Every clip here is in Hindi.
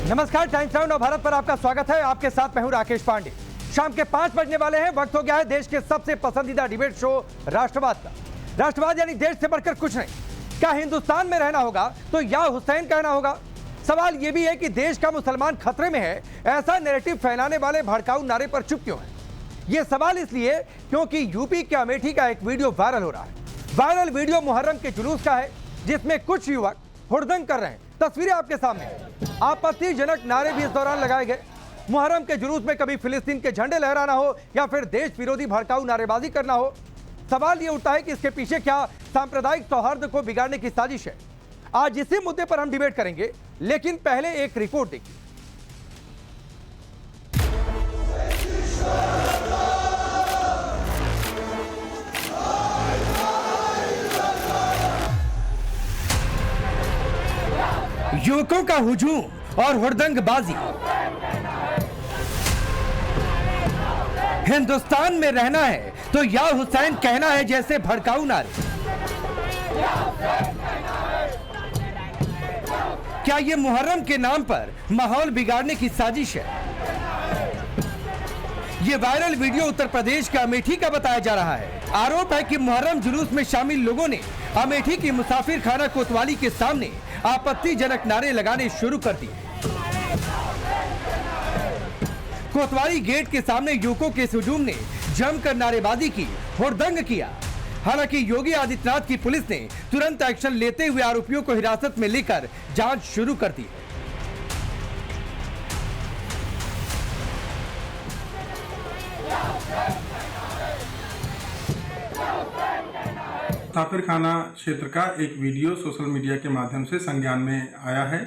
नमस्कार, टाइम्स नाउ नव भारत पर आपका स्वागत है। आपके साथ मैं हूं राकेश पांडे। शाम के 5 बजने वाले हैं। वक्त हो गया है देश के सबसे पसंदीदा डिबेट शो राष्ट्रवाद का। राष्ट्रवाद यानी देश से बढ़कर कुछ नहीं। क्या हिंदुस्तान में रहना होगा तो या हुसैन कहना होगा? सवाल यह भी है कि देश का मुसलमान खतरे में है, ऐसा नैरेटिव फैलाने वाले भड़काऊ नारे पर चुप क्यों है? यह सवाल इसलिए क्योंकि यूपी के अमेठी का एक वीडियो वायरल हो रहा है। वायरल वीडियो मुहर्रम के जुलूस का है, जिसमें कुछ युवक हुड़दंग कर रहे हैं। तस्वीरें आपके सामने हैं। आपत्तिजनक नारे भी इस दौरान लगाए गए। मुहर्रम के जुलूस में कभी फिलिस्तीन के झंडे लहराना हो या फिर देश विरोधी भड़काऊ नारेबाजी करना हो, सवाल यह उठता है कि इसके पीछे क्या सांप्रदायिक सौहार्द को बिगाड़ने की साजिश है। आज इसी मुद्दे पर हम डिबेट करेंगे, लेकिन पहले एक रिपोर्ट देखिए। युवकों का हुजूम और हुड़दंगबाजी। हिंदुस्तान में रहना है तो या हुसैन कहना है जैसे भड़काऊ नारे। क्या ये मुहर्रम के नाम पर माहौल बिगाड़ने की साजिश है? ये वायरल वीडियो उत्तर प्रदेश के अमेठी का बताया जा रहा है। आरोप है कि मुहर्रम जुलूस में शामिल लोगों ने अमेठी की मुसाफिर खाना कोतवाली के सामने आपत्तिजनक नारे लगाने शुरू कर दिए। कोतवाली गेट के सामने युवकों के हुजूम ने जमकर नारेबाजी की, हुड़दंग किया। हालांकि योगी आदित्यनाथ की पुलिस ने तुरंत एक्शन लेते हुए आरोपियों को हिरासत में लेकर जांच शुरू कर दी। मुसाफिर खाना क्षेत्र का एक वीडियो सोशल मीडिया के माध्यम से संज्ञान में आया है।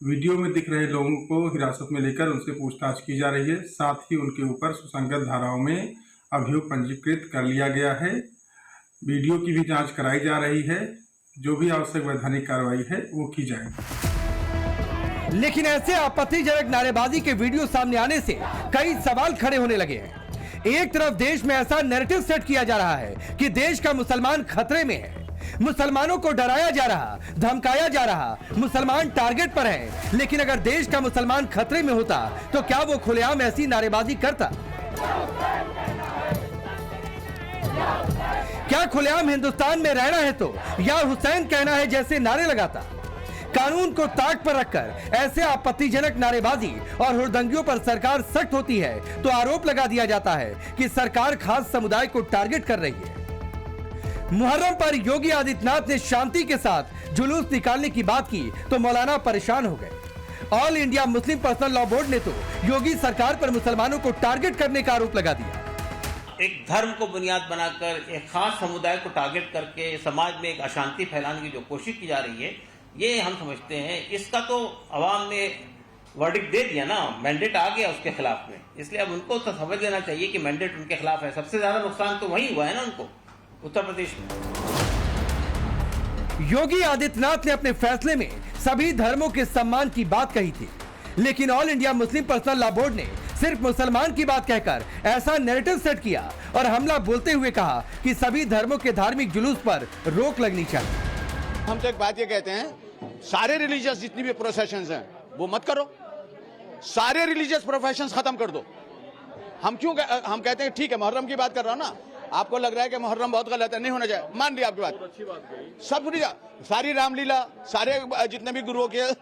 वीडियो में दिख रहे लोगों को हिरासत में लेकर उनसे पूछताछ की जा रही है। साथ ही उनके ऊपर सुसंगत धाराओं में अभियोग पंजीकृत कर लिया गया है। वीडियो की भी जांच कराई जा रही है। जो भी आवश्यक वैधानिक कार्रवाई है वो की जाएगी। लेकिन ऐसे आपत्तिजनक नारेबाजी के वीडियो सामने आने से कई सवाल खड़े होने लगे हैं। एक तरफ देश में ऐसा नैरेटिव सेट किया जा रहा है कि देश का मुसलमान खतरे में है, मुसलमानों को डराया जा रहा, धमकाया जा रहा, मुसलमान टारगेट पर है। लेकिन अगर देश का मुसलमान खतरे में होता तो क्या वो खुलेआम ऐसी नारेबाजी करता? क्या खुलेआम हिंदुस्तान में रहना है तो या हुसैन कहना है जैसे नारे लगाता? कानून को ताक पर रखकर ऐसे आपत्तिजनक नारेबाजी और हुड़दंगियों पर सरकार सख्त होती है तो आरोप लगा दिया जाता है कि सरकार खास समुदाय को टारगेट कर रही है। मुहर्रम पर योगी आदित्यनाथ ने शांति के साथ जुलूस निकालने की बात की तो मौलाना परेशान हो गए। All India Muslim personal law board ने तो योगी सरकार पर मुसलमानों को टारगेट करने का आरोप लगा दिया। एक धर्म को बुनियाद बनाकर एक खास समुदाय को टारगेट करके समाज में एक अशांति फैलाने की जो कोशिश की जा रही है, ये हम समझते हैं इसका तो अवाम ने वर्डिक्ट दे दिया ना, मैंडेट आ गया उसके खिलाफ में। इसलिए अब उनको तो समझ लेना चाहिए कि मैंडेट उनके खिलाफ है। सबसे ज्यादा नुकसान तो वही हुआ है ना उनको, उत्तर प्रदेश में। योगी आदित्यनाथ ने अपने फैसले में सभी धर्मों के सम्मान की बात कही थी, लेकिन all India Muslim personal law board ने सिर्फ मुसलमान की बात कहकर ऐसा नैरेटिव सेट किया और हमला बोलते हुए कहा कि सभी धर्मों के धार्मिक जुलूस पर रोक लगनी चाहिए। हम तो एक बात ये कहते हैं, सारे रिलीजियस जितनी भी प्रोफेशंस हैं वो मत करो, सारे रिलीजियस प्रोफेशंस खत्म कर दो। हम कहते हैं ठीक है, मुहर्रम की बात कर रहा हूं ना, आपको लग रहा है कि मुहर्रम बहुत गलत है, नहीं होना चाहिए, मान लिया आपकी बात, अच्छी बात गई। सब सारी रामलीला, सारे जितने भी गुरुओं के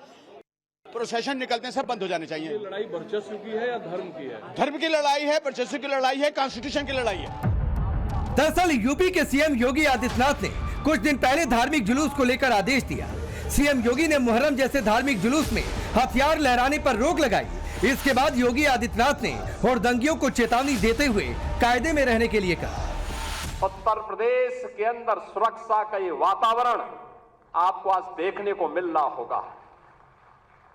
प्रोसेशन निकलते हैं सब बंद हो जाने चाहिए। लड़ाई वर्चस्व की है या धर्म की है? धर्म की लड़ाई है, वर्चस्व की लड़ाई है, कॉन्स्टिट्यूशन की लड़ाई है। दरअसल यूपी के सीएम योगी आदित्यनाथ ने कुछ दिन पहले धार्मिक जुलूस को लेकर आदेश दिया। सीएम योगी ने मुहर्रम जैसे धार्मिक जुलूस में हथियार लहराने पर रोक लगाई। इसके बाद योगी आदित्यनाथ ने हुड़दंगियों को चेतावनी देते हुए कायदे में रहने के लिए कहा। उत्तर प्रदेश के अंदर सुरक्षा का ये वातावरण आपको आज देखने को मिल रहा होगा।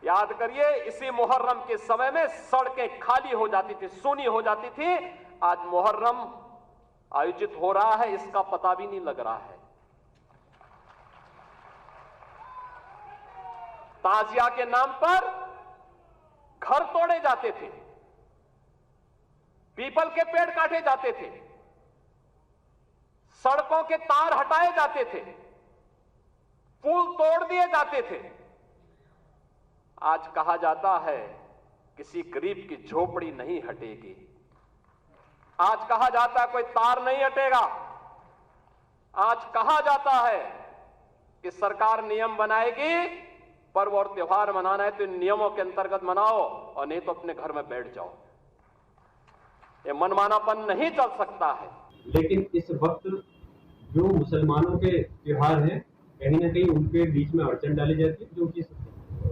याद करिए, इसी मुहर्रम के समय में सड़कें खाली हो जाती थी, सूनी हो जाती थी। आज मुहर्रम आयोजित हो रहा है, इसका पता भी नहीं लग रहा है। ताजिया के नाम पर घर तोड़े जाते थे, पीपल के पेड़ काटे जाते थे, सड़कों के तार हटाए जाते थे, पुल तोड़ दिए जाते थे। आज कहा जाता है किसी गरीब की झोपड़ी नहीं हटेगी। आज कहा जाता है कोई तार नहीं हटेगा। आज कहा जाता है कि सरकार नियम बनाएगी, पर्व और त्योहार मनाना है तो इन नियमों के अंतर्गत मनाओ और नहीं तो अपने घर में बैठ जाओ। ये मनमानापन नहीं चल सकता है। लेकिन इस वक्त जो मुसलमानों के त्योहार हैं कहीं ना कहीं उनके बीच में अड़चन डाली जाती है, जो कि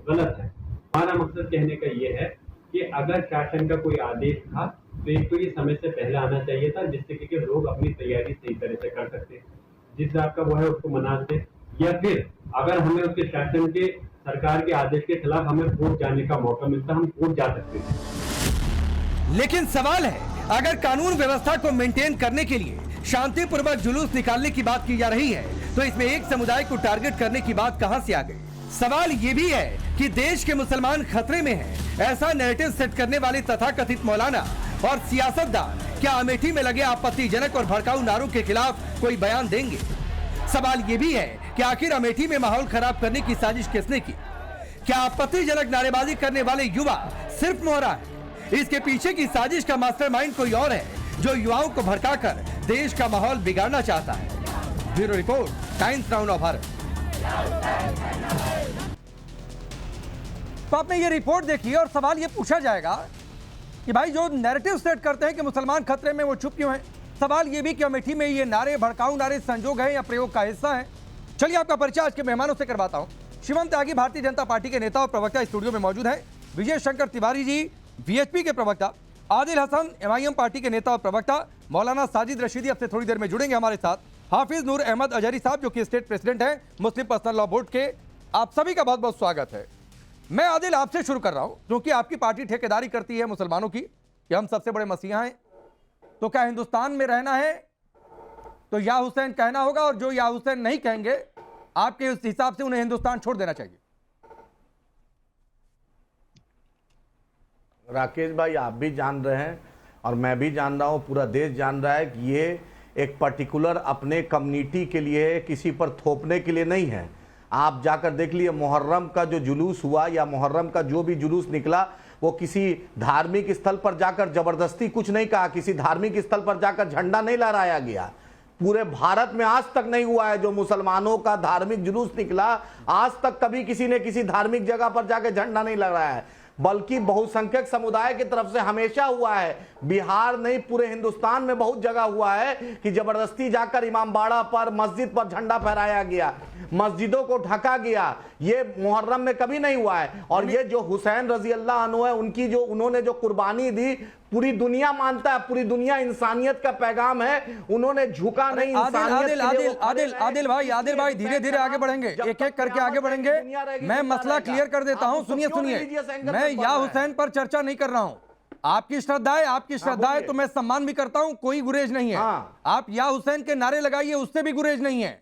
गलत है। हमारा मकसद कहने का ये है कि अगर शासन का कोई आदेश था तो एक तो ये समय से पहले आना चाहिए था, जिससे कि लोग अपनी तैयारी सही तरह से कर सकते हैं, जिस रात का वो है उसको मनाते। या फिर अगर हमें उसके शासन के सरकार के आदेश के खिलाफ हमें कोर्ट जाने का मौका मिलता, हम कोर्ट जा सकते हैं। लेकिन सवाल है, अगर कानून व्यवस्था को मेंटेन करने के लिए शांतिपूर्वक जुलूस निकालने की बात की जा रही है तो इसमें एक समुदाय को टारगेट करने की बात कहां से आ गई? सवाल ये भी है कि देश के मुसलमान खतरे में हैं, ऐसा नैरेटिव सेट करने वाले तथाकथित मौलाना और सियासतदान क्या अमेठी में लगे आपत्तिजनक और भड़काऊ नारों के खिलाफ कोई बयान देंगे? सवाल ये भी है कि आखिर अमेठी में माहौल खराब करने की साजिश किसने की? क्या आपत्तिजनक नारेबाजी करने वाले युवा सिर्फ मोहरा है? इसके पीछे की साजिश का मास्टरमाइंड कोई और है जो युवाओं को भड़काकर देश का माहौल बिगाड़ना चाहता है। Bureau report, times now of Bharat. तो आपने ये रिपोर्ट देखी और सवाल ये पूछा जाएगा कि भाई जो नैरेटिव सेट करते हैं कि मुसलमान खतरे में, वो चुप क्यों हैं? सवाल ये भी कि अमेठी में ये नारे, भड़काऊ नारे संजोग है या प्रयोग का हिस्सा है? चलिए आपका परिचय आज के मेहमानों से करवाता हूं। शिवम त्यागी भारतीय जनता पार्टी के नेता और प्रवक्ता स्टूडियो में मौजूद हैं। विजय शंकर तिवारी जी वीएचपी के प्रवक्ता, आदिल हसन एमआईएम पार्टी के नेता और प्रवक्ता, मौलाना साजिद रशीदी अब से थोड़ी देर में जुड़ेंगे हमारे साथ, हाफिज नूर अहमद अजहरी साहब जो कि स्टेट प्रेसिडेंट हैं मुस्लिम पर्सनल लॉ बोर्ड के। आप सभी का बहुत बहुत स्वागत है। मैं आदिल आपसे शुरू कर रहा हूं, क्योंकि आपकी पार्टी ठेकेदारी करती है मुसलमानों की कि हम सबसे बड़े मसीहा हैं, तो क्या हिंदुस्तान में रहना है तो या हुसैन कहना होगा, और जो या हुसैन नहीं कहेंगे आपके उस हिसाब से उन्हें हिंदुस्तान छोड़ देना चाहिए? राकेश भाई, आप भी जान रहे हैं और मैं भी जान रहा हूं, पूरा देश जान रहा है कि ये एक पर्टिकुलर अपने कम्युनिटी के लिए, किसी पर थोपने के लिए नहीं है। आप जाकर देख लिए मुहर्रम का जो जुलूस हुआ या मुहर्रम का जो भी जुलूस निकला, वो किसी धार्मिक स्थल पर जाकर जबरदस्ती कुछ नहीं कहा, किसी धार्मिक स्थल पर जाकर झंडा नहीं लहराया गया। पूरे भारत में आज तक नहीं हुआ है जो मुसलमानों का धार्मिक जुलूस निकला, आज तक कभी किसी ने किसी धार्मिक जगह पर जाकर झंडा नहीं लहराया है, बल्कि बहुसंख्यक समुदाय की तरफ से हमेशा हुआ है। बिहार नहीं, पूरे हिंदुस्तान में बहुत जगह हुआ है कि जबरदस्ती जाकर इमामबाड़ा पर, मस्जिद पर झंडा फहराया गया, मस्जिदों को ढका गया। ये मुहर्रम में कभी नहीं हुआ है। और ये जो हुसैन रजी अल्लाह अन्हु है, उनकी जो उन्होंने जो कुर्बानी दी, पूरी दुनिया मानता है, पूरी दुनिया इंसानियत का पैगाम है, उन्होंने झुका नहीं। आदिल भाई धीरे धीरे आगे बढ़ेंगे, एक एक करके आगे बढ़ेंगे। मैं मसला क्लियर कर देता हूं। सुनिए, मैं या हुसैन पर चर्चा नहीं कर रहा हूं। आपकी श्रद्धा है तो मैं सम्मान भी करता हूं, कोई गुरेज नहीं है। आप या हुसैन के नारे लगाइए, उससे भी गुरेज नहीं है।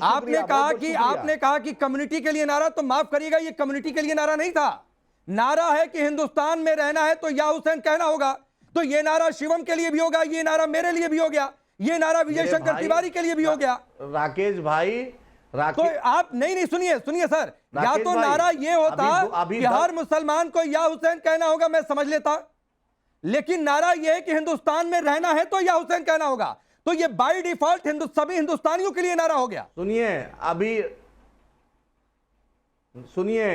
आपने कहा कि कम्युनिटी के लिए नारा, तो माफ करिएगा, ये कम्युनिटी के लिए नारा नहीं था। नारा है कि हिंदुस्तान में रहना है तो या हुसैन कहना होगा। तो ये नारा शिवम के लिए भी होगा, ये नारा मेरे लिए भी हो गया, ये नारा विजय शंकर तिवारी के लिए भी हो गया। राकेश भाई, तो आप नहीं सुनिए सर, या तो नारा ये होता कि हर मुसलमान को या हुसैन कहना होगा, मैं समझ लेता, लेकिन नारा यह है कि हिंदुस्तान में रहना है तो या हुसैन कहना होगा। तो ये बाय डिफॉल्ट सभी हिंदुस्तानियों के लिए नारा हो गया। सुनिए,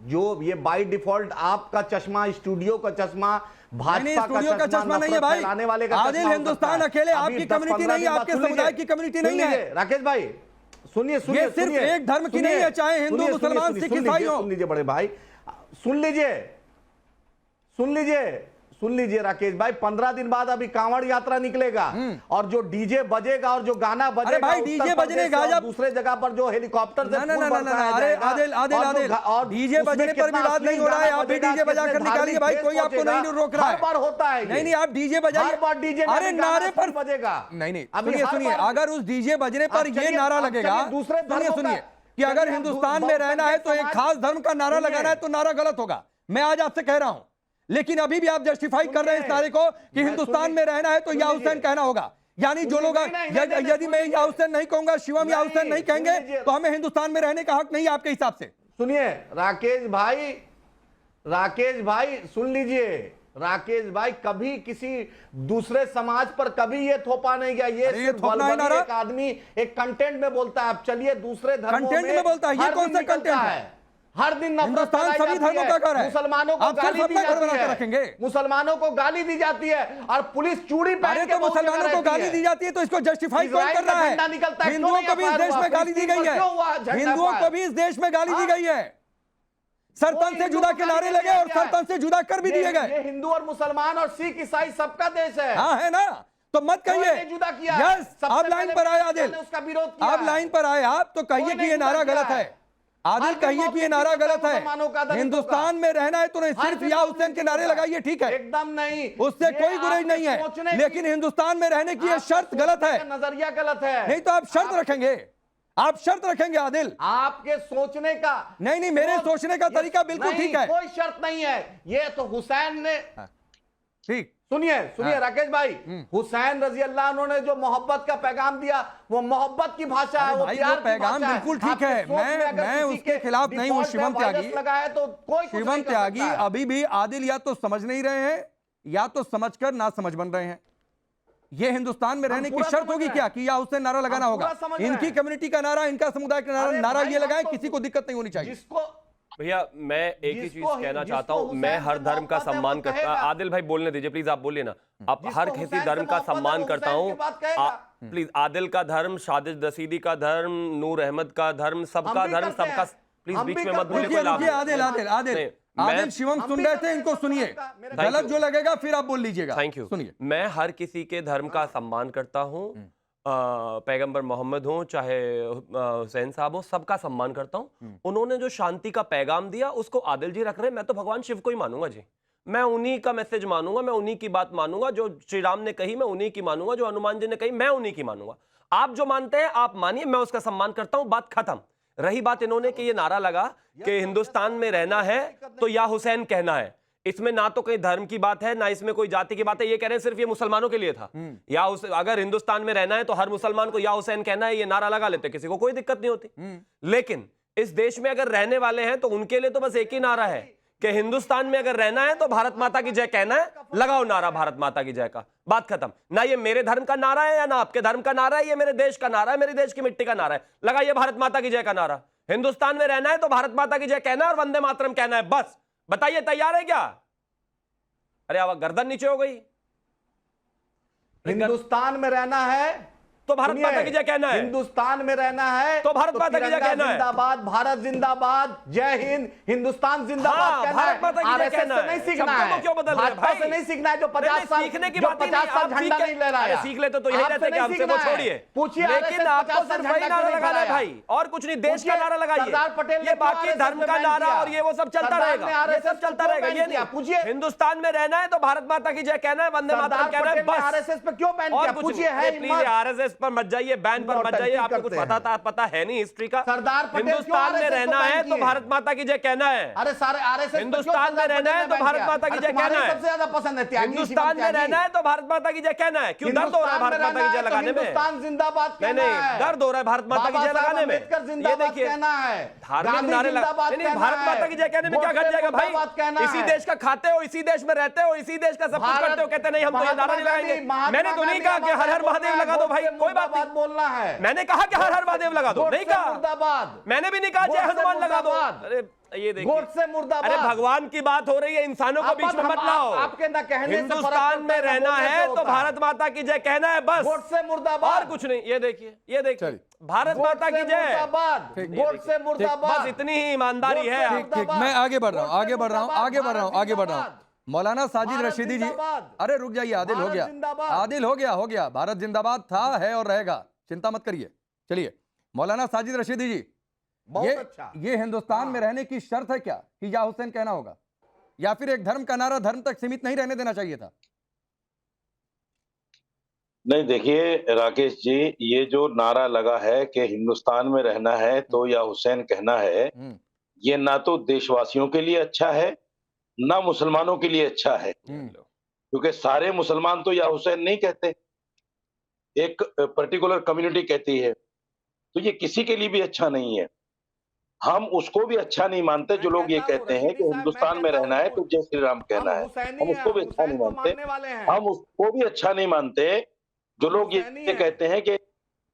जो ये बाय डिफॉल्ट आपका चश्मा, स्टूडियो का चश्मा, भाजपा का चश्मा नहीं है भाई। आदिल, हिंदुस्तान अकेले आपकी कम्युनिटी नहीं है, आपके समुदाय की कम्युनिटी नहीं है। राकेश भाई सुनिए, ये सिर्फ एक धर्म की नहीं है, चाहे हिंदू, मुसलमान, सिख, ईसाई हो। सुन लीजिए बड़े भाई, सुन लीजिए राकेश भाई, 15 दिन बाद अभी कांवड़ यात्रा निकलेगा और जो डीजे बजेगा और जो गाना बजेगा, अरे भाई डीजे बजने गाजा, दूसरे जगह पर जो हेलीकॉप्टर से अरे आदिल डीजे बजने पर विवाद नहीं हो रहा है। आप भी डीजे बजा कर निकालिए भाई, कोई आपको नहीं रोक रहा है। हर बार होता है, नहीं आप डीजे बजाइए, हर बार डीजे अरे नारे पर बजेगा। नहीं सुनिए, अगर उस डीजे बजने पर ये नारा लगेगा, सुनिए कि अगर हिंदुस्तान में रहना है तो एक खास धर्म का नारा लगाना है तो नारा गलत होगा। मैं आज आपसे कह रहा हूं, लेकिन अभी भी आप जस्टिफाई कर रहे हैं इस नारे को कि हिंदुस्तान में रहना है तो या हुसैन कहना होगा। यानी जो लोग, यदि मैं या हुसैन नहीं कहूंगा, शिवम या हुसैन नहीं कहेंगे, तो हमें हिंदुस्तान में रहने का हक नहीं है आपके हिसाब से। सुनिए राकेश भाई, राकेश भाई सुन लीजिए, राकेश भाई कभी किसी दूसरे समाज पर कभी ये थोपा नहीं गया। ये अरे ये सिर्फ थोपना है बलबली नारा। एक आदमी एक कंटेंट में बोलता है। अब चलिए दूसरे धर्मों कंटेंट में बोलता है, ये हर कौन दिन सा निकलता कंटेंट है? हर दिन नफरत हिंदुस्तान फैलाई सभी जाती धर्मों है। का घर है। मुसलमानों को आप सिर्फ गाली दी अपना घर जाती बना के है, रखेंगे। मुसलमानों को गाली दी जाती है और पुलिस चूड़ी पहन अरे के तो मौके पर मुसलमानों को रहती गाली है। दी जाती है तो इसको जस्टिफाई कौन इजराइल कर रहा का है? झंडा निकलता है, हिंदुओं क्यों को भी इस नहीं देश में फायर गाली दी हुआ? गई है। क्यों हुआ झंडा हिंदुओं को फायर? भी इस देश में गाली दी हाँ। गई है। सरपंच से हिंदू जुदा को के नारे गाली लगे दिया और गया है। सरपंच से जुदा कर भी दिए गए। ये हिंदू और मुसलमान और सिख ईसाई सबका देश है। हाँ है ना, तो मत कोई कहिए। नहीं जुदा किया। यस, सबसे आप लाइन पहले पर आए पाकिस्तान आदिल, ने उसका विरोध किया आप है। लाइन पर आए आप तो कहिए कोई कि नहीं ये नारा जुदा गलत किया है। है। आदिल हर कहिए दिन कि ये मौके नारा की गलत है। मुसलमानों का दलितों का। हिंदुस्तान में रहना है तो नहीं, हर सिर्फ दिन या मौके हुसैन के की नारे होगा। लगाइए, ठीक है, एकदम नहीं, उससे ये कोई गुरेज आपके नहीं है, सोचने लेकिन की- हिंदुस्तान में रहने की ये आपका शर्त गलत सोचने है। का नजरिया गलत है। नहीं तो आप शर्त रखेंगे, आप शर्त रखेंगे आदिल। आपके सोचने का नहीं, मेरे सोचने का तरीका बिल्कुल नहीं, ठीक है। कोई शर्त नहीं है। ये तो हुसैन ने ठीक, सुनिए हाँ। राकेश भाई, हुसैन रजी अल्लाह उन्होंने जो मोहब्बत का पैगाम दिया वो मोहब्बत की भाषा है, अरे वो भाई, प्यार वो की पैगाम भाषा बिल्कुल ठीक आपके है। सोच में अगर मैं किसी उसके के खिलाफ नहीं हूं, डिफॉल्ट पे शिवम वायरस त्यागी। लगा है तो कोई कुछ शिवम नहीं कर त्यागी सकता है। अभी भी आदिल या तो समझ नहीं रहे हैं या तो समझकर ना समझ बन रहे हैं। ये हिंदुस्तान में रहने की पूरा शर्त समझ होगी रहे क्या हैं। कि या उससे नारा लगाना हम होगा? पूरा समझ रहे इनकी हैं। कम्युनिटी का नारा, इनका समुदाय का अरे नारा भाई, ये लगाएं, हम तो- किसी को दिक्कत नहीं होनी चाहिए। जिसको भैया मैं एक ही चीज जिसको- कहना जिसको चाहता हूँ, हुसैन मैं हर से धर्म का मोहब्बत है, सम्मान वो करता। कहेगा। आदिल भाई बोलने दीजिए प्लीज, आप बोलिए ना। आप जिसको हर हुसैन किसी से धर्म का मोहब्बत है, सम्मान वो करता हुसैन हूँ। की बात कहेगा। प्लीज आदिल का धर्म, शादिद रशीदी का धर्म, नूर अहमद का धर्म, सबका हम भी धर्म करते सबका। हैं। प्लीज हम बीच भी में मत करते बोलिए, हैं। कोई लाभ रुकिए नहीं। आदिल, आदिल, आदिल, नहीं, आदिल, मैं- शिवम हम सुन भी रहे करते थे, हैं, इनको सब सुनिए। मेरा- Thank गलत you. जो लगेगा फिर आप बोल लीजिएगा। Thank you. सुनिए। मैं हर किसी के धर्म का सम्मान करता हूँ। पैगंबर मोहम्मद हो चाहे हुसैन साहब हो, सबका सम्मान करता हूँ। उन्होंने जो शांति का पैगाम दिया उसको आदिल जी रख रहे हैं। मैं तो भगवान शिव को ही मानूंगा जी। मैं उन्हीं का मैसेज मानूंगा, मैं उन्हीं की बात मानूंगा। जो श्री राम ने कही मैं उन्हीं की मानूंगा, जो हनुमान जी ने कही मैं उन्हीं की मानूंगा। आप जो मानते हैं आप मानिए, मैं उसका सम्मान करता हूं, बात खत्म। रही बात इन्होंने कि ये नारा लगा कि हिंदुस्तान में रहना है तो या हुसैन कहना है, इसमें ना तो कहीं धर्म की बात है ना इसमें कोई जाति की बात है। ये कह रहे हैं सिर्फ ये मुसलमानों के लिए था। या अगर हिंदुस्तान में रहना है तो हर मुसलमान को या हुसैन कहना है, ये नारा लगा लेते, किसी को कोई दिक्कत नहीं होती। लेकिन इस देश में अगर रहने वाले हैं तो उनके लिए तो बस एक ही नारा है कि हिंदुस्तान में अगर रहना है तो भारत माता की जय कहना है। लगाओ नारा भारत माता की जय का, बात खत्म। ना ये मेरे धर्म का नारा है या ना आपके धर्म का नारा है, ये मेरे देश का नारा है, मेरे देश की मिट्टी का नारा है। लगाइए भारत माता की जय का नारा। हिंदुस्तान में रहना है तो भारत माता की जय कहना है और वंदे मातरम कहना है, बस। बताइए तैयार है क्या? अरे आवाज गर्दन नीचे हो गई। हिंदुस्तान में रहना है तो भारत माता की जय कहना है। हिंदुस्तान में रहना है तो भारत माता की जय तिरंगा कहना है। जिंदाबाद, भारत जिंदाबाद, जय हिंद, हिंदुस्तान जिंदाबाद हाँ, कहना भारत है। माता की जय आरएसएस कहना से है। नहीं सीखना शब्दों है, को क्यों बदल रहे हैं भाजपा भाई? से नहीं सीखना है जो 50 साल सीखने की जो बात ही 50 नहीं, साल आप झंडा सीख- नहीं लहराया। अरे सीख ले तो यही आपसे रहते कि नहीं हमसे वो सीखना है। छोड़िए। पूछिए लेकिन RSS आपको 50 साल सिर्फ वही झंडा नारा क्यों नहीं लगाना है फहराया? भाई, और कुछ नहीं। देश का पूछिए नारा लगाइए। सरदार पटेल ने ये क्यों बाकी RSS धर्म पे का बैन नारा किया? और ये वो सब चलता सरदार रहेगा, ने ये RSS सब चलता को रहेगा। बैन ये किया? नहीं, पूछिए हिंदुस्तान में रहना है तो भारत माता की जय कहना है, वंदे मातरम सरदार कहना है, पटेल ने बस। आरएसएस पे क्यों बैन और किया? कुछ पूछिए नहीं। है प्लीज हिम्मत? आरएसएस पर मत जाइए, बैन पर मत जाइए, आपको कुछ पता है नहीं हिस्ट्री का। सरदार पटेल क्यों हिंदुस्तान में RSS को रहना बैन है तो किए? भारत माता की जय कहना है। अरे सारे आरएसएस हिंदुस्तान में रहना है तो भारत माता की जय कहना है। सबसे ज्यादा पसंद है त्यागी, हिंदुस्तान में रहना है तो भारत माता की जय कहना है। क्यों दर्द हो रहा है भारत माता की जय लगाने में? हिंदुस्तान जिंदाबाद नहीं कहना नहीं, है। दर्द हो रहा है भारत माता की बाबा जय साहब लगाने में। अम्बेडकर ये जिंदाबाद देखिए, कहना है। धार्मिक गांधी नारे जिंदाबाद नहीं, कहना भारत है। माता की जय कहने में क्या गोडसे घट जाएगा भाई? मुर्दाबाद कहना इसी है। देश का खाते हो, इसी देश में रहते हो, इसी देश का सब कुछ करते हो, कहते नहीं हम तो ये नारा नहीं लगाएंगे। मैंने तो नहीं कहा कि हर हर महादेव लगा दो भाई, कोई बात नहीं। बोलना है। मैंने कहा कि हर हर महादेव लगा दो, नहीं कहा। मुर्दाबाद। मैंने भी नहीं कहा जय हनुमान लगा दो। अरे ये देखिए, गोड से मुर्दाबाद। अरे भगवान की बात हो रही है, इंसानों को बीच में मत लाओ। आपके ना कहने से हिंदुस्तान में रहना है तो भारत माता की जय कहना है, बस। गोड से मुर्दाबाद और कुछ नहीं। ये देखिए, ये देखिए, चलिए। भारत माता की जय, गोड से मुर्दाबाद। बस इतनी ही ईमानदारी है। ठीक ठीक, मैं आगे बढ़ रहा हूं, आगे बढ़ रहा हूं, आगे बढ़ रहा हूं, आगे बढ़ रहा हूं। मौलाना साजिद भारत रशीदी जी, जिंदाबाद। अरे रुक जाइए, आदिल हो भारत गया, जिंदाबाद। आदिल हो गया। भारत जिंदाबाद था, है और रहेगा, चिंता मत करिए। चलिए, मौलाना साजिद रशीदी जी, बहुत अच्छा। ये हिंदुस्तान में रहने की शर्त है क्या कि या हुसैन कहना होगा, या फिर एक धर्म का नारा धर्म तक सीमित नहीं रहने देना चाहिए था? नहीं, देखिए राकेश जी, ये जो नारा लगा है कि हिंदुस्तान में रहना है तो या हुसैन कहना है, ये ना तो देशवासियों के लिए अच्छा है ना मुसलमानों के लिए अच्छा है, क्योंकि सारे मुसलमान तो या हुसैन नहीं कहते, एक पर्टिकुलर कम्युनिटी कहती है, तो ये किसी के लिए भी अच्छा नहीं है। हम उसको भी अच्छा नहीं मानते जो लोग ये कहते हैं कि हिंदुस्तान में रहना है तो जय श्री राम कहना है। हम उसको भी अच्छा नहीं मानते। हम उसको भी अच्छा नहीं मानते जो लोग ये कहते हैं कि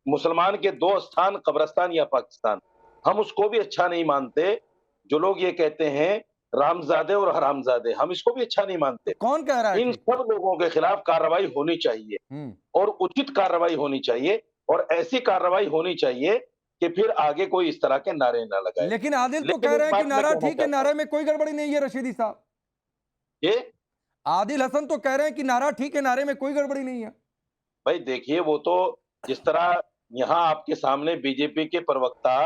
मुसलमान के 2 स्थान कब्रिस्तान या पाकिस्तान। हम उसको भी अच्छा नहीं मानते जो लोग ये कहते हैं रामजादे और हरामजादे। हम इसको भी अच्छा नहीं मानते। कौन कह रहा है? इन सब लोगों के खिलाफ कार्रवाई होनी चाहिए और उचित कार्रवाई होनी चाहिए और ऐसी कार्रवाई होनी चाहिए कि फिर आगे कोई इस तरह के नारे ना लगाए। लेकिन आदिल तो कह रहे हैं कि नारा ठीक है, नारे में कोई गड़बड़ी नहीं है रशीदी साहब। ये आदिल हसन तो कह रहे हैं कि नारा ठीक है, नारे में कोई गड़बड़ी नहीं है। भाई देखिए, वो तो जिस तरह यहाँ आपके सामने बीजेपी के प्रवक्ता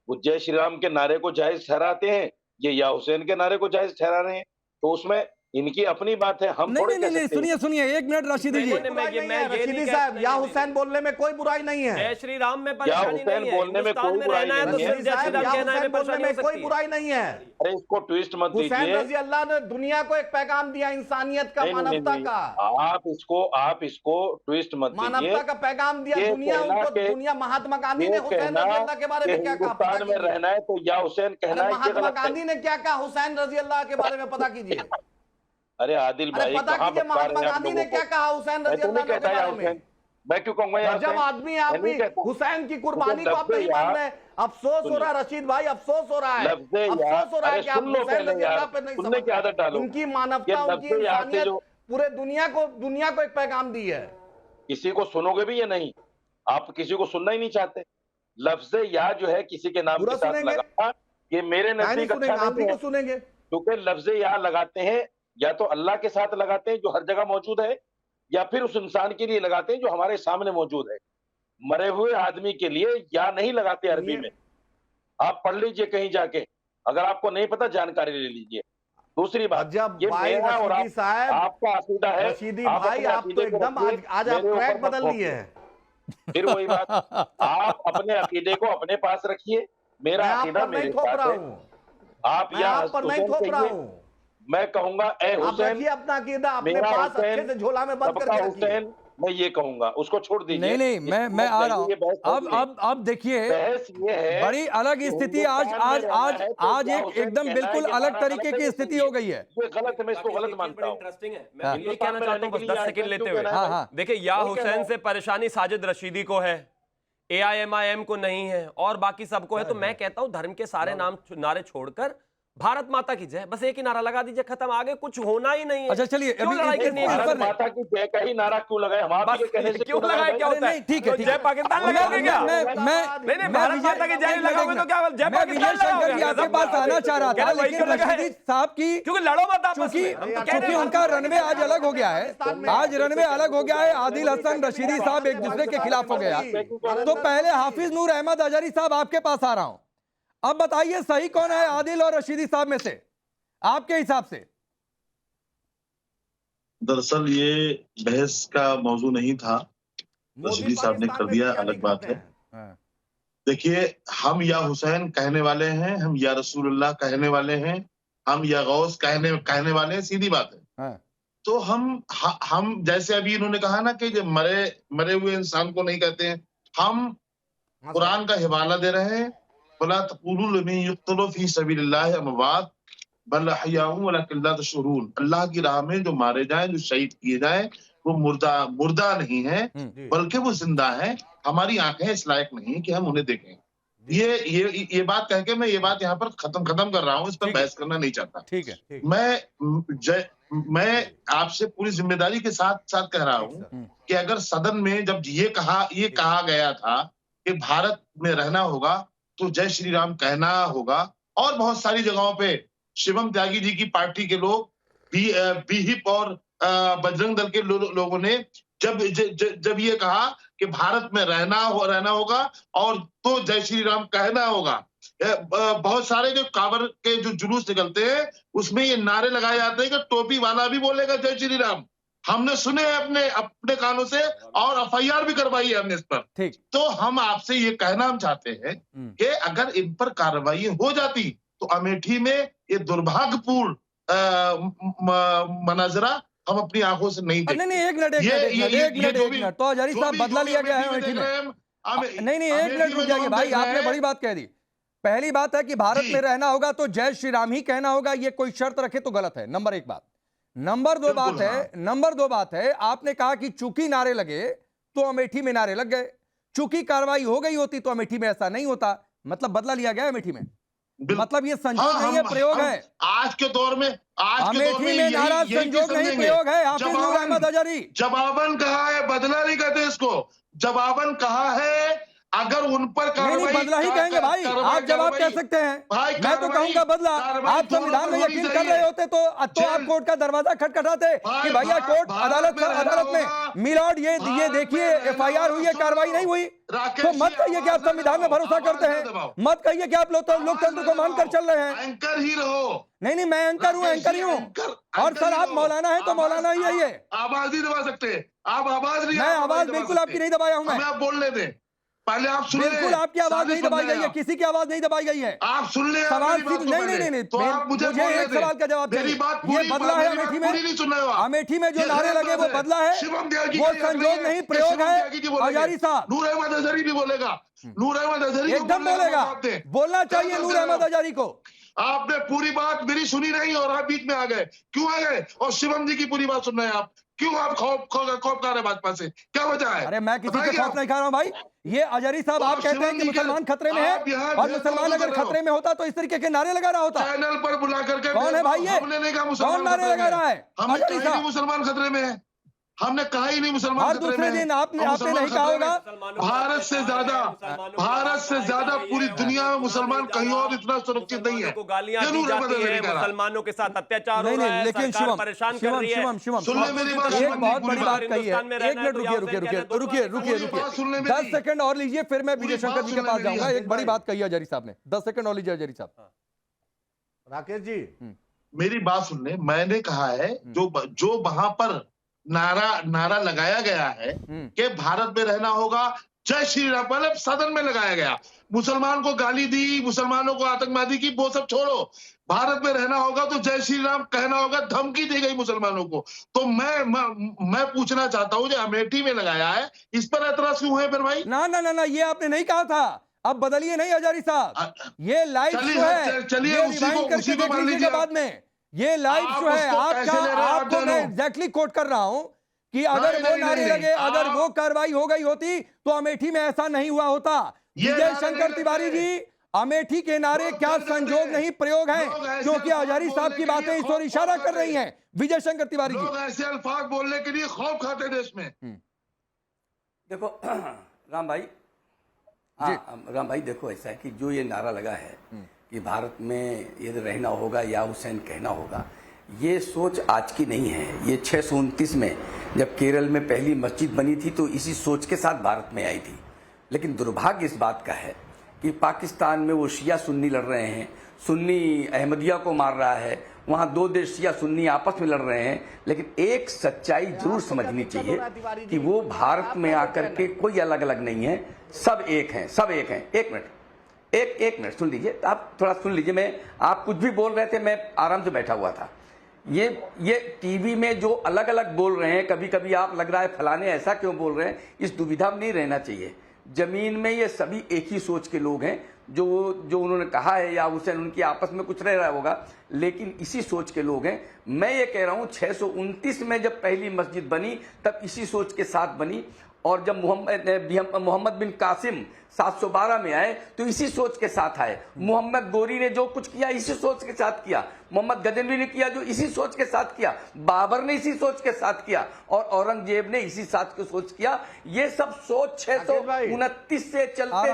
वो जय श्री राम के नारे को जायज ठहराते हैं, ये या हुसैन के नारे को जायज ठहरा रहे हैं, तो उसमें इनकी अपनी बात है। हम नहीं नहीं नहीं, सुनिए सुनिए, एक मिनट रशीदी जी। रशीदी साहब, या हुसैन बोलने में कोई बुराई नहीं है। जय श्री राम में या परेशानी हुसैन नहीं है। बोलने में कोई बुराई नहीं है। जय श्री राम कहना है, बोलने में कोई बुराई नहीं है। अरे इसको ट्विस्ट मत हुसैन दीजिए। रजी अल्लाह ने दुनिया को एक पैगाम दिया, इंसानियत का, नहीं, नहीं, मानवता नहीं, का। आप इसको ट्विस्ट मत दीजिए। मानवता का पैगाम दिया ये दुनिया कहना उनको। कि- दुनिया, महात्मा गांधी ये ने हुसैन कहना रजी अल्लाह के बारे में क्या कहा? पता हिंदुस्तान में कीजिए। रहना है तो या हुसैन कहना अरे है, ये महात्मा गलत है। गांधी ने क्या कहा हुसैन रजी अल्लाह के बारे में? पता कीजिए। अरे आदिल अरे भाई, पता कहाँ कीजिए बता महात्मा रहे हैं आप गांधी ने लोगों क्या को? कहा हुसैन मैं रजी तो नहीं अल्लाह के कहता या बारे में। हुसैन, मैं क्यों कहूंगा या जब हुसैन? आदमी आप मैं नहीं भी कहता। हुसैन की कुर्बानी को आप लफ्ज़े नहीं मान यार, रहे। अफसोस हो रहा है रशीद भाई, अफसोस हो रहा है। लफ्ज़े यार, अफसोस हो रहा है अरे कि आप सुन लो हुसैन पहले रजी अल्लाह यार, पे नहीं सुनने की समझ आदत डालो। उनकी मानवता, ये उनकी लफ्ज़े यार से इंसानियत जो पूरे दुनिया को एक पैगाम दी है। किसी को सुनोगे भी या नहीं? आप किसी को सुनना ही नहीं चाहते। लफ्ज़े या जो है किसी के नाम पूरा के साथ सुनेंगे। लगा, ये मेरे नहीं नजदीक अच्छा सुनेंगे, आप ही नहीं को है। सुनेंगे। क्योंकि लफ्ज़े या लगाते हैं या तो अल्लाह के साथ लगाते हैं जो हर जगह मौजूद है, या फिर उस इंसान के लिए लगाते हैं जो हमारे सामने मौजूद है। मरे हुए आदमी के लिए या नहीं लगाते अरबी में। आप पढ़ लीजिए कहीं जाके, अगर आपको नहीं पता जानकारी ले लीजिए। दूसरी बात, जब ये भाई मेरा और रशीदी साहब, आपका अकीदा है। रशीदी आप भाई, अपने आप तो अकीदे को एकदम रखिए, आज आप मेरे ऊपर ट्रैक मत बदल ठोकिए। लिए हैं। फिर वही बात, आप अपने अकीदे को अपने पास रखिए, मेरा मैं आप अकीदा पर नहीं मेरे थोप पास रहा है। हूँ, आप मैं या आप पर नहीं हुसैन थोप रहा कहिए, हूँ। मैं कहूंगा ए आप हुसैन, रखिए अपना अकीदा अपने मेरा पास, अच्छे हुसैन, से झोला में बंद सबका करके रखिए। हुसैन, मैं ये कहूंगा, उसको छोड़ दीजिए। नहीं नहीं, मैं आ रहा हूं। अब देखिए, बहस ये है, बड़ी अलग स्थिति आज आज आज आज एक एकदम बिल्कुल अलग तरीके की स्थिति हो गई है। ये गलत है, मैं इसको गलत मानता हूँ। इंटरेस्टिंग है। हाँ। मैं ये कहना चाहता हूँ बस 10 सेकंड लेते हुए। हाँ, हाँ। देखिए, या हुसैन से परेशानी साजिद रशीदी को है, AIMIM को नहीं है और बाकी सबको है। तो मैं कहता हूं धर्म के सारे नारे छोड़कर भारत माता की जय, बस एक ही नारा लगा दीजिए, खत्म, आगे कुछ होना ही नहीं है। अच्छा चलिए, क्यों अभी लड़ाई करनी है? भारत माता की जय का ही नारा क्यों लगाए? हम आप बस के कहने से क्यों लगाए? क्या होता है? नहीं, ठीक है, तो ठीक जय है। पाकिस्तान लगाओगे क्या? मैं भारत माता की जय लगाओगे तो क्या जय मैं विजय पाकिस्तान शंकर जी आपके पास आना चाह रहा था, लेकिन रशीदी साहब की, क्योंकि लड़ो मत आपस चूंकि में। हम तो कह रहे हैं उनका रनवे आज अलग हो गया है, आज रनवे अलग हो गया है। आदिल हसन, रशीदी साहब एक दूसरे के खिलाफ हो गया। तो पहले हाफिज नूर अहमद अजहरी साहब आपके पास आ रहा हूं। अब बताइए सही कौन है आदिल और रशीदी साहब में से आपके हिसाब से? दरअसल ये बहस का मौजू नहीं था, रशीदी साहब ने कर दिया, अलग बात है। देखिए, हम या हुसैन कहने वाले हैं, हम या रसूलुल्लाह कहने वाले हैं, हम या गौस कहने वाले हैं, सीधी बात है। तो हम जैसे अभी इन्होंने कहा ना कि जब मरे हुए इंसान को नहीं कहते हैं, हम कुरान का हवाला दे रहे हैं। वला तक़ूलू लिमन युक़्तलू फ़ी सबीलिल्लाहि अमवात बल अहयाउन वलकिन ला तशऊरून। अल्लाह की राह में जो मारे जाएं, जो शहीद किए जाएं, वो मुर्दा नहीं है, बल्कि वो जिंदा है। हमारी आंखें इस लायक नहीं है कि हम उन्हें देखें। ये बात कह के मैं ये बात यहाँ पर खत्म कर रहा हूँ, इस पर बहस करना नहीं चाहता। ठीक है। मैं आपसे पूरी जिम्मेदारी के साथ कह रहा हूँ कि अगर सदन में जब ये कहा गया था कि भारत में रहना होगा तो जय श्री राम कहना होगा, और बहुत सारी जगहों पे शिवम त्यागी जी की पार्टी के लोग, बीहिप और बजरंग दल के लोगों ने जब ये कहा कि भारत में रहना होगा और तो जय श्री राम कहना होगा, बहुत सारे जो कांवड़ के जो जुलूस निकलते हैं उसमें ये नारे लगाए जाते हैं कि टोपी वाला भी बोलेगा जय श्री राम। हमने सुने अपने कानों से और FIR भी करवाई है हमने इस पर। ठीक। तो हम आपसे ये कहना हम चाहते हैं कि अगर इन पर कार्रवाई हो जाती तो अमेठी में ये दुर्भाग्यपूर्ण मनाजरा हम अपनी आंखों से नहीं देखते। नहीं, एक मिनट, तो अजहरी साहब बदला लिया गया है अमेठी में। नहीं, एक मिनट रुक जाइए भाई, आपने बड़ी बात कह दी। पहली बात है कि भारत में रहना होगा तो जय श्री राम ही कहना होगा, ये कोई शर्त रखे तो गलत है, नंबर एक बात। नंबर दो बात है आपने कहा कि चूंकि नारे लगे तो अमेठी में नारे लग गए, चूंकि कार्रवाई हो गई होती तो अमेठी में ऐसा नहीं होता, मतलब बदला लिया गया अमेठी में, मतलब ये संजोग नहीं है, प्रयोग है। आज के दौर में अमेठी में नारा संजोग नहीं, प्रयोग है। हाफिज नूर अहमद अजहरी जवाबन कहा है, बदला नहीं कहते इसको, जवाबन कहा है अगर उन पर नहीं बदला ही कहेंगे भाई, आप जवाब कह सकते हैं, मैं तो कहूंगा बदला। आप संविधान में यकीन कर रहे होते तो आप कोर्ट का दरवाजा खटखटाते कि भैया कोर्ट अदालत में मिलॉर्ड ये देखिए एफआईआर हुई है, कार्रवाई नहीं हुई, तो मत कहिए कि आप संविधान में भरोसा करते हैं, मत कहिए कि आप लोकतंत्र को मानकर चल रहे हैं। एंकर ही रहो। नहीं मैं एंकर हूँ, एंकर ही हूँ। और सर आप मौलाना है तो मौलाना ही है। आवाज नहीं दबा सकते आप, आवाज नहीं, मैं आवाज बिल्कुल आपकी नहीं दबाया हूँ, मैं आप बोलने दें, पहले आप सुन ले। बिल्कुल आपकी आवाज नहीं दबाई गई है, किसी की आवाज नहीं दबाई गई है। आप सुन ले सवाल नहीं तो आप मुझे एक सवाल का जवाब दीजिए। ये बदला है अमेठी में, अमेठी में जो नारे लगे वो बदला है, वो संजोग नहीं, प्रयोग है। अजहरी साहब, नूर अहमद अजहरी भी बोलेगा, नूर अहमद अजहरी एकदम बोलेगा, बोलना चाहिए नूर अहमद अजहरी को। आपने पूरी बात मेरी सुनी नहीं और आप बीच में आ गए, क्यों आ गए? और शिवम जी की पूरी बात सुन रहे हैं आप, क्यों आप खौफ खा रहे भाजपा से, क्या वजह है? अरे मैं किसी से खौफ नहीं खा रहा हूँ भाई। ये अजहरी साहब आप कहते हैं कि मुसलमान खतरे में है, और मुसलमान अगर खतरे में होता तो इस तरीके के नारे लगा रहा होता। चैनल पर बुला करके कौन है भाई ये? हमने नहीं कहा कौन नारे लगा रहा है? अजहरी साहब, मुसलमान खतरे में है, हमने कहा ही नहीं मुसलमान हर दूसरे दिन आपने नहीं कहा होगा। भारत से ज्यादा पूरी दुनिया में मुसलमान कहीं और इतना सुरक्षित नहीं है। गालियां दी जाती है, मुसलमानों के साथ अत्याचार हो रहा है, लेकिन सरकार परेशान कर रही है। सुन ले मेरी बात, एक बहुत बड़ी बात कही है। एक मिनट रुकिए 10 सेकंड और लीजिए, फिर मैं विजय शंकर जी के पास जाऊंगा। एक बड़ी बात कही अजहरी साहब ने, 10 सेकंड और लीजिए अजहरी साहब। राकेश जी मेरी बात सुन ले, मैंने कहा है जो वहां पर नारा लगाया गया है कि भारत में रहना होगा, जय श्री राम, मतलब सदन में लगाया गया, मुसलमान को गाली दी, मुसलमानों को आतंकवादी की, वो सब छोड़ो, भारत में रहना होगा तो जय श्री राम कहना होगा, धमकी दी गई मुसलमानों को। तो मैं पूछना चाहता हूँ जो अमेठी में लगाया है, इस पर ऐतराज क्यों है फिर भाई? ना ये आपने नहीं कहा था, अब बदलिए नहीं अजहरी साहब, ये लाइव शो है, चलिए उसी को मान लीजिए बाद में, ये लाइव शो है आपको मैं एग्जैक्टली कोट कर रहा हूं कि अगर वो नारे लगे, अगर वो कार्रवाई हो गई होती तो अमेठी में ऐसा नहीं हुआ होता। विजय शंकर तिवारी जी, अमेठी के नारे क्या संजोग नहीं, प्रयोग हैं, क्योंकि अजहरी साहब की बातें इस ओर इशारा कर रही हैं। विजय शंकर तिवारी जी, लोग ऐसे अल्फाज बोलने के लिए खौफ खाते देश में। देखो राम भाई, राम भाई देखो, ऐसा है कि जो ये नारा लगा है कि भारत में यदि रहना होगा या हुसैन कहना होगा, ये सोच आज की नहीं है। ये 629 में जब केरल में पहली मस्जिद बनी थी तो इसी सोच के साथ भारत में आई थी। लेकिन दुर्भाग्य इस बात का है कि पाकिस्तान में वो शिया सुन्नी लड़ रहे हैं, सुन्नी अहमदिया को मार रहा है, वहाँ दो देश शिया सुन्नी आपस में लड़ रहे हैं। लेकिन एक सच्चाई जरूर समझनी चाहिए कि वो भारत में आकर के कोई अलग अलग नहीं है, सब एक हैं, सब एक हैं। एक मिनट सुन लीजिए, आप थोड़ा सुन लीजिए। आप कुछ भी बोल रहे थे, मैं आराम से बैठा हुआ था। ये टीवी में जो अलग अलग बोल रहे हैं, कभी कभी आप लग रहा है फलाने ऐसा क्यों बोल रहे हैं, इस दुविधा में नहीं रहना चाहिए। जमीन में ये सभी एक ही सोच के लोग हैं, जो उन्होंने कहा है या हुसैन उनकी आपस में कुछ रह रहा होगा, लेकिन इसी सोच के लोग हैं। मैं ये कह रहा हूं 629 में जब पहली मस्जिद बनी तब इसी सोच के साथ बनी, और जब मोहम्मद बिन कासिम 712 में आए तो इसी सोच के साथ आए। मोहम्मद गोरी ने जो कुछ किया इसी सोच के साथ किया, मोहम्मद गजनवी ने किया जो इसी सोच के साथ किया, बाबर ने इसी सोच के साथ किया, और औरंगजेब ने इसी साथ के सोच किया। ये सब सोच 629 से चलते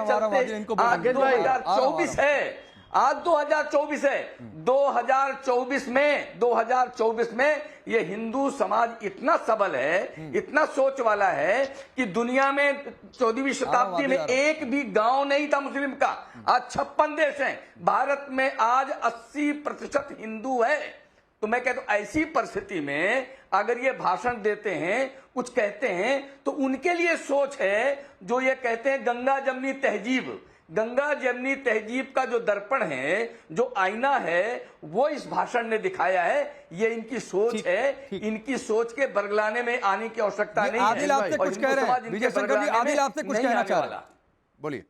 आज 2024 है, आज 2024 है। 2024 में ये हिंदू समाज इतना सबल है, इतना सोच वाला है कि दुनिया में 14वीं शताब्दी में एक भी गांव नहीं था मुस्लिम का, आज 56 देश हैं। भारत में आज 80% हिंदू है। तो मैं कहता हूं ऐसी परिस्थिति में अगर ये भाषण देते हैं, कुछ कहते हैं, तो उनके लिए सोच है जो ये कहते हैं गंगा जमनी तहजीब। गंगा जमनी तहजीब का जो दर्पण है, जो आईना है, वो इस भाषण ने दिखाया है। ये इनकी सोच है, इनकी सोच के बरगलाने में आने की आवश्यकता नहीं है। आदिल आपसे कुछ कह रहे हैं, विजय शंकर जी, आदिल आपसे कुछ कहना चाह रहा है, बोलिए।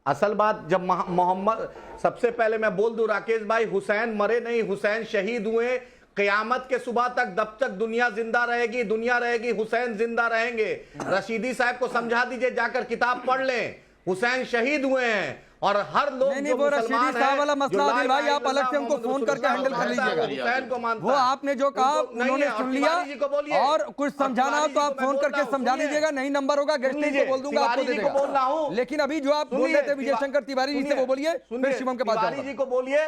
असल बात जब मोहम्मद, सबसे पहले मैं बोल दूं राकेश भाई, हुसैन मरे नहीं, हुसैन शहीद हुए। क़यामत के सुबह तक जब तक दुनिया जिंदा रहेगी, दुनिया रहेगी, हुसैन जिंदा रहेंगे। रशीदी साहब को समझा दीजिए, जाकर किताब पढ़ लें। हुसैन शहीद हुए हैं और हर लोग नहीं, वो रशीदी साहब वाला मसला आदिल भाई आप अलग से उनको फोन करके हैंडल कर लीजिएगा। हुसैन को मानता वो आपने जो कहा उन्होंने सुन लिया, और कुछ समझाना हो तो आप फोन करके समझा दीजिएगा। नहीं नंबर होगा गेस्ट टीम को बोल दूंगा, आपको दे देगा। लेकिन अभी जो आप बोल रहे थे विजय शंकर तिवारी जी से, वो बोलिए, फिर शिवम के पास तिवारी जी को बोलिए,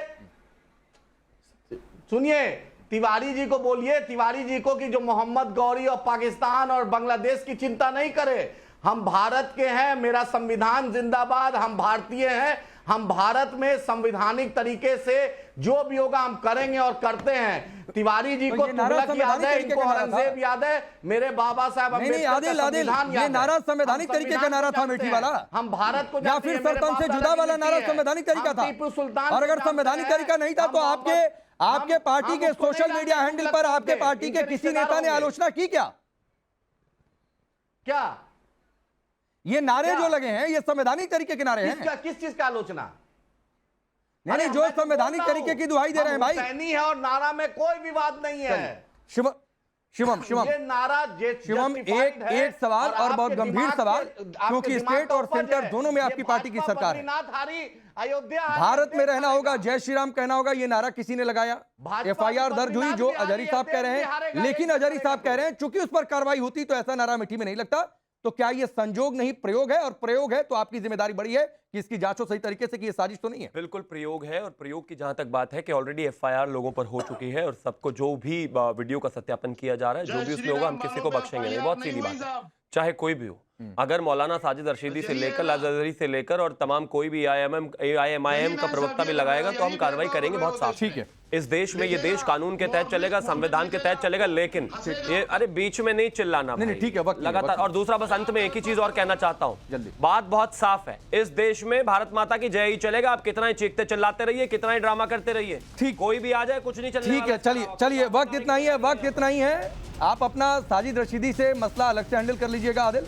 सुनिए तिवारी जी को बोलिए, तिवारी जी को कि जो मोहम्मद गौरी और पाकिस्तान और बांग्लादेश की चिंता नहीं करे। हम भारत के हैं, मेरा संविधान जिंदाबाद, हम भारतीय हैं। हम भारत में संवैधानिक तरीके से जो भी होगा हम करेंगे और करते हैं। तिवारी जी को तुगलक याद है, इनको औरंगजेब याद है, मेरे बाबा साहब नहीं, आदिल आदिल, ये नारा संवैधानिक तरीके का नारा था मीठी वाला, हम भारत को, या फिर सरपंच से जुदा वाला नारा संवैधानिक तरीका था? और अगर संवैधानिक तरीका नहीं था तो आपके पार्टी के सोशल मीडिया हैंडल पर आपके पार्टी के किसी नेता ने आलोचना की क्या? ये नारे जो लगे हैं ये संवैधानिक तरीके के नारे हैं। किस चीज का आलोचना? नहीं, जो संवैधानिक तरीके की दुहाई दे रहे हैं भाई। सैनी है और नारा में कोई विवाद नहीं है। शिवम ये नारा शिवम, एक सवाल और बहुत गंभीर सवाल, क्योंकि स्टेट और सेंटर दोनों में आपकी पार्टी की सरकार है। भारत में रहना होगा, जय श्री राम कहना होगा, ये नारा किसी ने लगाया? FIR दर्ज हुई जो अजहरी साहब कह रहे हैं, लेकिन अजहरी साहब कह रहे हैं चूंकि उस पर कार्रवाई होती तो ऐसा नारा मिट्टी में नहीं लगता। तो क्या ये संजोग नहीं प्रयोग है? और प्रयोग है तो आपकी जिम्मेदारी बड़ी है कि इसकी जांच हो सही तरीके से कि ये साजिश तो नहीं है। बिल्कुल प्रयोग है, और प्रयोग की जहां तक बात है कि ऑलरेडी FIR लोगों पर हो चुकी है, और सबको जो भी वीडियो का सत्यापन किया जा रहा है, जो भी उसमें होगा हम किसी को बख्शेंगे नहीं। बहुत सीधी बात है, चाहे कोई भी हो। अगर मौलाना साजिद रशीदी से लेकर लाजरी से लेकर और तमाम कोई भी IMIM का प्रवक्ता भी लगाएगा तो हम कार्रवाई करेंगे बहुत साफ। ठीक है, इस देश में ये देश कानून के तहत चलेगा, संविधान के तहत चलेगा, लेकिन ये अरे बीच में नहीं चिल्लाना नहीं, ठीक है, वक्त लगातार। और दूसरा बस अंत में एक ही चीज और कहना चाहता हूँ, जल्दी। बात बहुत साफ है, इस देश में भारत माता की जय ही चलेगा। आप कितना ही चीखते चिल्लाते रहिए, कितना ही ड्रामा करते रहिए, ठीक, कोई भी आ जाए कुछ नहीं चलेगा। ठीक है, चलिए वक्त इतना ही है, वक्त इतना ही है। आप अपना साजिद रशीदी से मसला अलग से हैंडल कर लीजिएगा आदिल,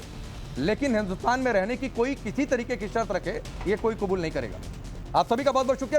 लेकिन हिंदुस्तान में रहने की कोई किसी तरीके की शर्त रखे ये कोई कबूल नहीं करेगा। आप सभी का बहुत बहुत शुक्रिया।